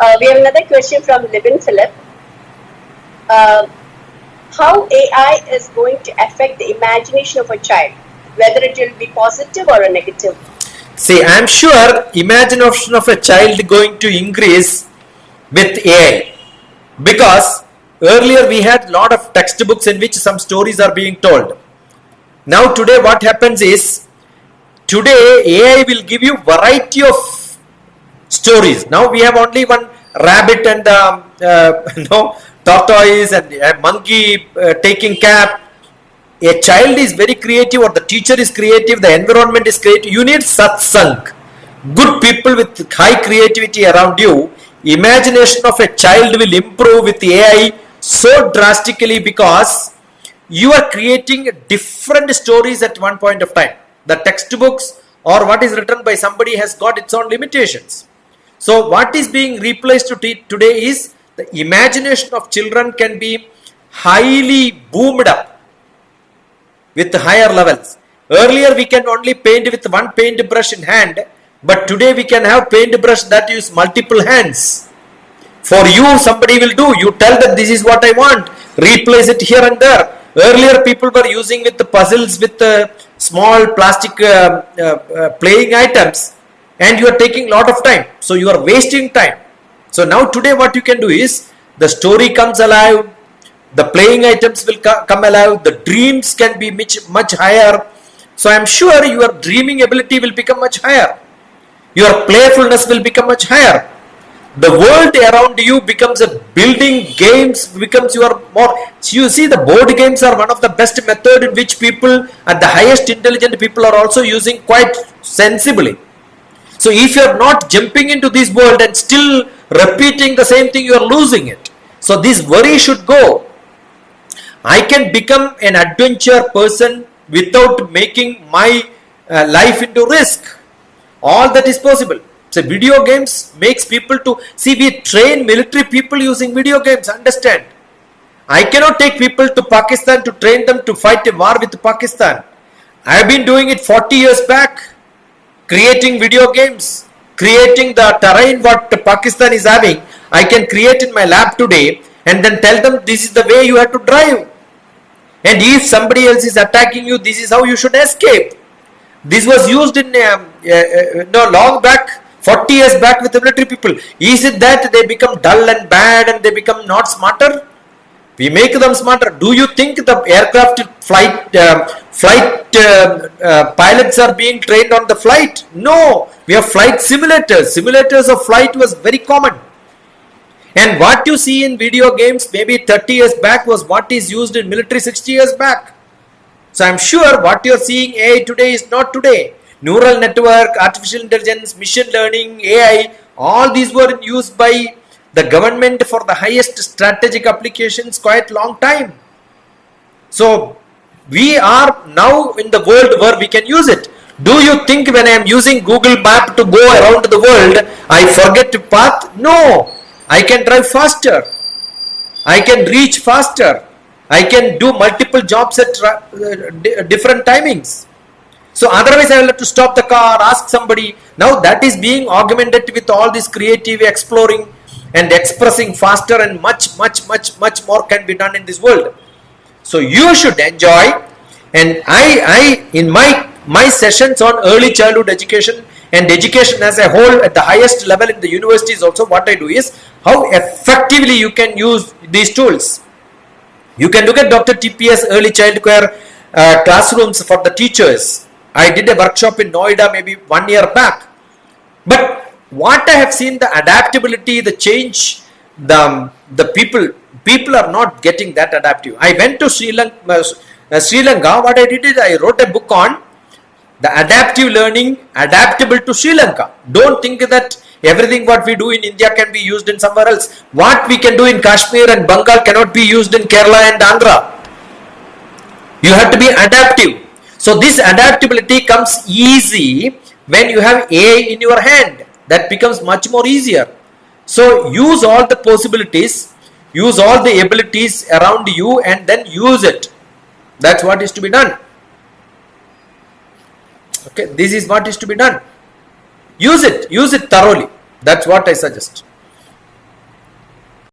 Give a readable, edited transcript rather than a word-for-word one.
We have another question from Libin Philip. How AI is going to affect the imagination of a child, whether it will be positive or a negative? See, I am sure imagination of a child going to increase with AI, because earlier we had lot of textbooks in which some stories are being told. Now today what happens is, today AI will give you variety of stories. Now we have only one rabbit and tortoise and a monkey taking cap. A child is very creative, or the teacher is creative, the environment is creative. You need satsang, good people with high creativity around you. Imagination of a child will improve with AI so drastically, because you are creating different stories at one point of time. The textbooks or what is written by somebody has got its own limitations. So what is being replaced today is the imagination of children can be highly boomed up with higher levels. Earlier we can only paint with one paint brush in hand, but today we can have paint brush that use multiple hands. For you, somebody will do. You tell that this is what I want, replace it here and there. Earlier people were using with the puzzles with small plastic playing items, and you are taking lot of time, so you are wasting time. So now today what you can do is, the story comes alive, the playing items will come alive, the dreams can be much higher. So I am sure your dreaming ability will become much higher, your playfulness will become much higher. The world around you becomes a building, games becomes your more. You see, the board games are one of the best method in which people at the highest intelligent people are also using quite sensibly. So if you are not jumping into this world and still repeating the same thing, you are losing it. So this worry should go. I can become an adventure person without making my life into risk. All that is possible. So video games makes people to see. We train military people using video games. Understand? I cannot take people to Pakistan to train them to fight a war with Pakistan. I have been doing it 40 years back, creating video games, creating the terrain what Pakistan is having. I can create in my lab today and then tell them this is the way you have to drive. And if somebody else is attacking you, this is how you should escape. This was used in long back, 40 years back with the military people. Is it that they become dull and bad and they become not smarter? We make them smarter. Do you think the aircraft flight pilots are being trained on the flight? No. We have flight simulators. Simulators of flight was very common. And what you see in video games maybe 30 years back was what is used in military 60 years back. So I'm sure what you're seeing AI today is not today. Neural network, artificial intelligence, machine learning, AI, all these were used by the government for the highest strategic applications quite long time. So we are now in the world where we can use it. Do you think when I am using Google Map to go around the world, I forget to path? No. I can drive faster. I can reach faster. I can do multiple jobs at different timings. So otherwise I will have to stop the car, ask somebody. Now that is being augmented with all this creative exploring and expressing faster, and much more can be done in this world. So you should enjoy. And I in my sessions on early childhood education and education as a whole at the highest level in the universities also, what I do is how effectively you can use these tools. You can look at DrTPS early child care classrooms for the teachers. I did a workshop in Noida maybe 1 year back. But what I have seen, the adaptability, the change, the people are not getting that adaptive. I went to Sri Lanka. What I did is I wrote a book on the adaptive learning, adaptable to Sri Lanka. Don't think that everything what we do in India can be used in somewhere else. What we can do in Kashmir and Bengal cannot be used in Kerala and Andhra. You have to be adaptive. So this adaptability comes easy when you have AI in your hand. That becomes much more easier. So use all the possibilities, use all the abilities around you, and then use it. That's what is to be done. Okay, this is what is to be done. Use it thoroughly. That's what I suggest.